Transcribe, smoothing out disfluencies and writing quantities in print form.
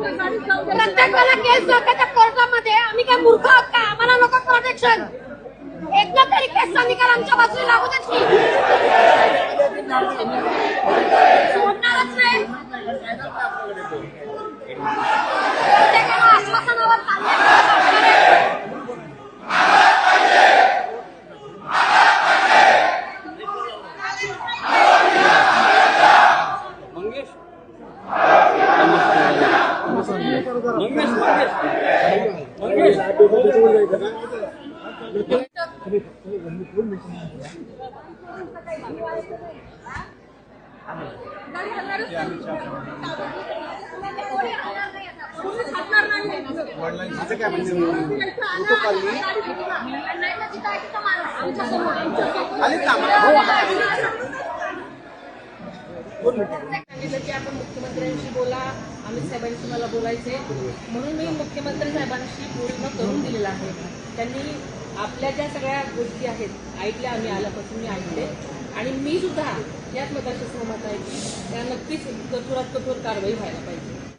प्रत्येकाला केस दाखवायच्या कोर्टामध्ये. आम्ही काय मूर्ख आहोत का? आम्हाला नको प्रोटेक्शन. एकदा तरी केसचा निकाल आमच्या बाजूने लागू देत की सोडणारच नाही. प्रत्येकाला आश्वासनावर सांगितलं की आपण मुख्यमंत्र्यांशी बोला, अमित साहेबांशी मला बोलायचे, म्हणून मी मुख्यमंत्री साहेबांशी बोलणं करून दिलेलं आहे. त्यांनी आपल्या ज्या सगळ्या गोष्टी आहेत ऐकल्या, आम्ही आल्यापासून मी ऐकते आणि मी सुद्धा याच मताशी सहमत आहे की त्या नक्कीच कठोरात कठोर कारवाई व्हायला पाहिजे.